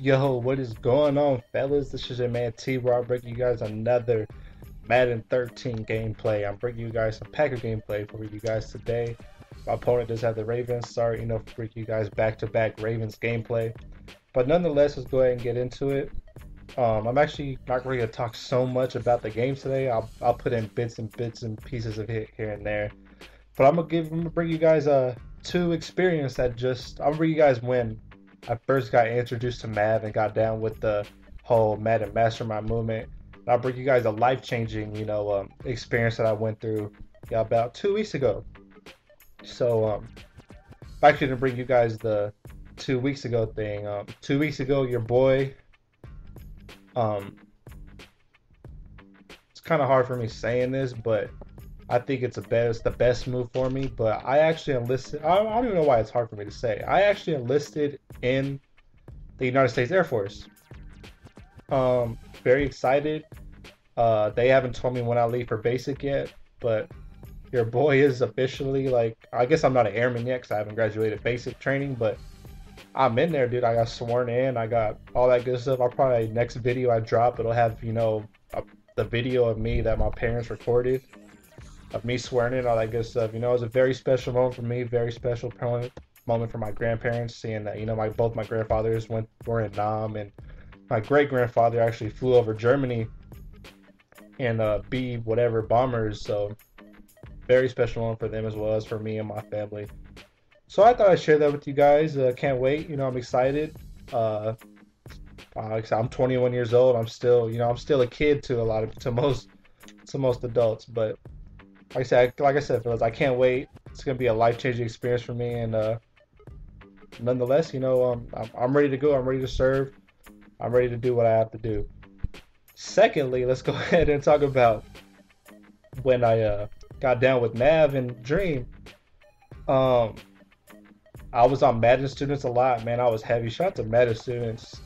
Yo, what is going on, fellas? This is your man T, where I bring you guys another Madden 13 gameplay. I'm bringing you guys some Packer gameplay for you guys today. My opponent does have the Ravens. Sorry, for bringing you guys back-to-back Ravens gameplay. But nonetheless, let's go ahead and get into it. I'm actually not going to talk so much about the game today. I'll put in bits and pieces of it here and there. But I'm gonna bring you guys two experience that I'm gonna bring you guys when I first got introduced to Madden and got down with the whole Madden Mastermind movement. And I'll bring you guys a life-changing, experience that I went through about 2 weeks ago. So, I'm actually gonna bring you guys the 2 weeks ago thing. 2 weeks ago, your boy, um, it's kind of hard for me saying this, but I think it's the best move for me. But I actually enlisted. I don't even know why it's hard for me to say. I actually enlisted in the United States Air Force. Very excited. They haven't told me when I leave for basic yet, but your boy is officially, like, I guess I'm not an airman yet because I haven't graduated basic training, but I'm in there, dude. I got sworn in. I got all that good stuff. I'll probably, next video I drop, it'll have, the video of me that my parents recorded of me swearing in, all that good stuff. It was a very special moment for me, very special moment for my grandparents, seeing that, both my grandfathers were in Nam, and my great grandfather actually flew over Germany and B whatever bombers. So very special moment for them as well as for me and my family. So I thought I'd share that with you guys. Can't wait. I'm excited. I'm 21 years old. I'm still a kid to most adults, but like I said, fellas, I can't wait. It's gonna be a life-changing experience for me, and nonetheless, I'm ready to go. I'm ready to serve. I'm ready to do what I have to do. Secondly, let's go ahead and talk about when I got down with Mav and Dream. I was on Madden students a lot, man. I was heavy. Shout out to Madden students.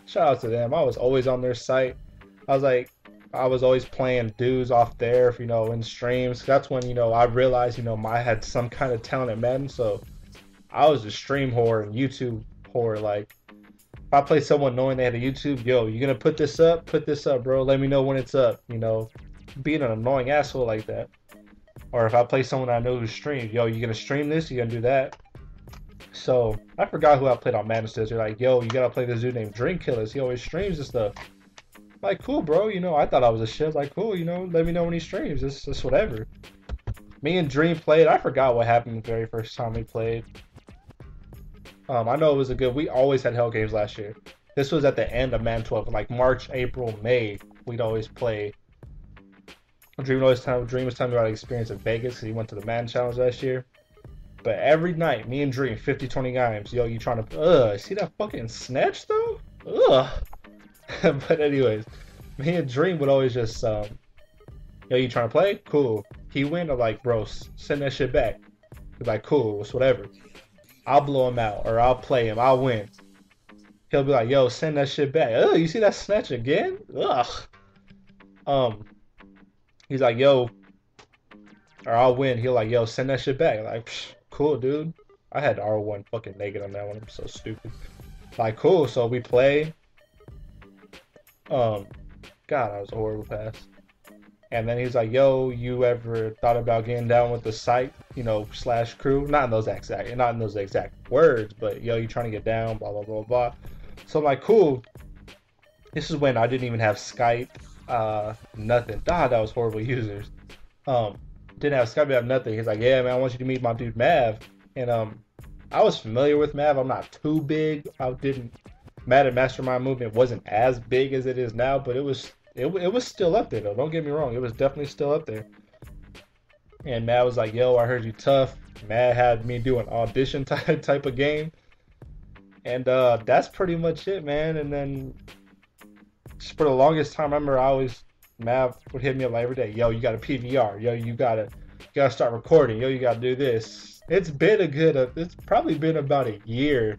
Shout out to them. I was always on their site. I was always playing dudes off there, in streams. That's when, I realized, I had some kind of talent at Madden. So I was a stream whore and YouTube whore. Like, if I play someone knowing they had a YouTube, yo, you gonna put this up? Put this up, bro. Let me know when it's up. Being an annoying asshole like that. Or if I play someone I know who streams, yo, you gonna stream this? You gonna do that? So I forgot who I played on Madden. They're like, yo, you gotta play this dude named Dream Killers. He always streams and stuff. Like, cool, bro. I thought I was a shit. Like, cool, let me know when he streams. It's whatever. Me and Dream played. I forgot what happened the very first time we played. I know it was we always had hell games last year. This was at the end of Madden 12, like March, April, May. We'd always play. Dream was telling me about his experience in Vegas because he went to the Madden Challenge last year. But every night, me and Dream, 50-20 games. Yo, you trying to, see that fucking snatch though? Ugh. But anyways, me and Dream would always just, yo, you trying to play? Cool. He win. I'm like, bro, send that shit back. He's like, cool, it's whatever. I'll blow him out, or I'll play him. I'll win. He'll be like, yo, send that shit back. Oh, you see that snatch again? Ugh. He's like, yo, or I'll win. He'll like, yo, send that shit back. Like, cool, dude. I had R1 fucking naked on that one. I'm so stupid. Like, cool. So we play. God, that was a horrible pass. And then he's like, yo, you ever thought about getting down with the site, / crew? Not in those exact words, but yo, you trying to get down, blah, blah, blah, blah. So I'm like, cool. This is when I didn't even have Skype, nothing. God, that was horrible users. Didn't have Skype, didn't have nothing. He's like, yeah, man, I want you to meet my dude Mav. And I was familiar with Mav. I'm not too big. Madden Mastermind movement wasn't as big as it is now, but it was still up there though. Don't get me wrong, it was definitely still up there. And Matt was like, yo, I heard you tough. Matt had me do an audition type of game. And that's pretty much it, man. And then just for the longest time, I remember Mav would hit me up like every day, yo, you got a PVR, yo, you gotta start recording, yo, you gotta do this. It's probably been about a year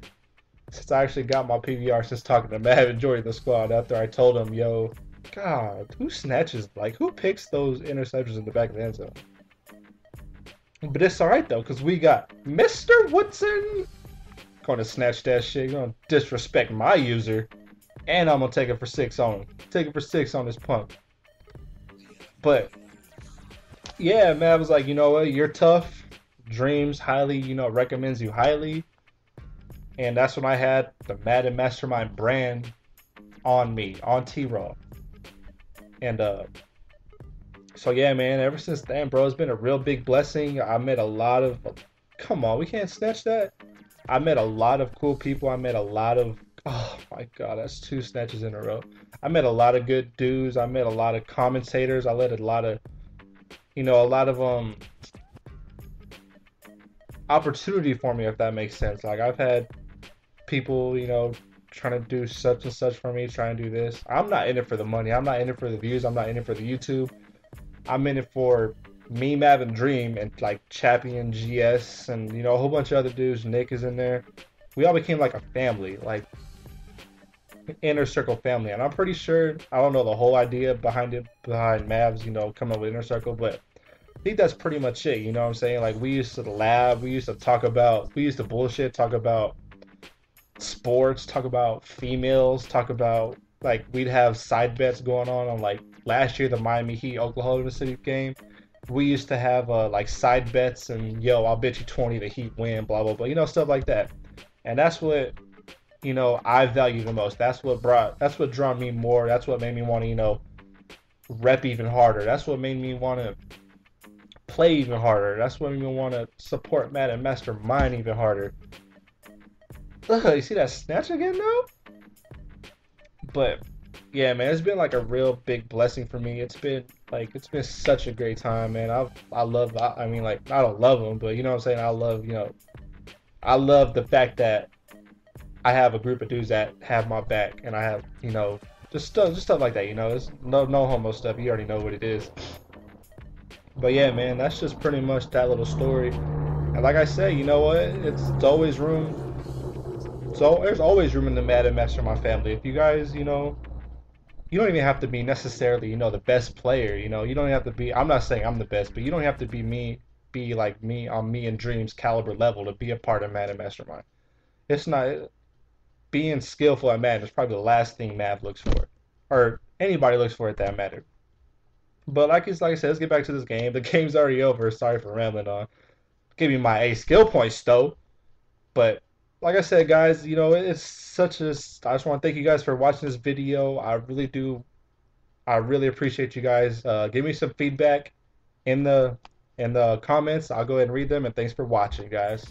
since I actually got my PVR, since talking to Mav and joining the squad, after I told him, yo, God, who picks those interceptions in the back of the end zone? But it's alright though, because we got Mr. Woodson Going to snatch that shit. You're gonna disrespect my user, and I'm gonna take it for six on him. Take it for six on this punk. But yeah, man, I was like, you know what? You're tough. Dreams highly, recommends you highly. And that's when I had the Madden Mastermind brand on me, on T-Raw. And so yeah, man, ever since then, bro, it's been a real big blessing. I met a lot of, come on, we can't snatch that. I met a lot of cool people. I met a lot of, oh my God, that's two snatches in a row. I met a lot of good dudes. I met a lot of commentators. I let a lot of, a lot of opportunity for me, if that makes sense. Like I've had people, trying to do such and such for me, trying to do this. I'm not in it for the money. I'm not in it for the views. I'm not in it for the YouTube. I'm in it for me, Mav, and Dream, and like Chappie and GS, and a whole bunch of other dudes. Nick is in there. We all became like a family, like inner circle family. And I'm pretty sure, I don't know the whole idea behind it, behind Mavs, coming up with inner circle, but I think that's pretty much it. You know what I'm saying? Like we used to lab, we used to we used to bullshit, talk about sports, talk about females, talk about like we'd have side bets going on like last year the Miami Heat Oklahoma City game. We used to have like side bets and I'll bet you 20 the Heat win, blah blah blah, stuff like that. And that's what I value the most. That's what drawn me more. That's what made me want to rep even harder. That's what made me want to play even harder. That's what made me want to support Madden Mastermind even harder. Look, you see that snatch again now? But yeah, man, it's been like a real big blessing for me. It's been such a great time, man. I mean, like, I don't love them, but you know what I'm saying? I love the fact that I have a group of dudes that have my back, and I have, just stuff like that, It's no homo stuff. You already know what it is. But yeah, man, that's just pretty much that little story. And like I said, you know what? It's always room. So there's always room in the Madden Mastermind family. If you guys, you don't even have to be necessarily, the best player. You don't have to be. I'm not saying I'm the best, but you don't have to be like me on me and Dream's caliber level to be a part of Madden Mastermind. It's not being skillful at Madden is probably the last thing Mav looks for, or anybody looks for at that matter. But like I said, let's get back to this game. The game's already over. Sorry for rambling on. Give me my A skill points though, but like I said, guys, it's such a. I just want to thank you guys for watching this video. I really do. I really appreciate you guys. Give me some feedback in the comments. I'll go ahead and read them. And thanks for watching, guys.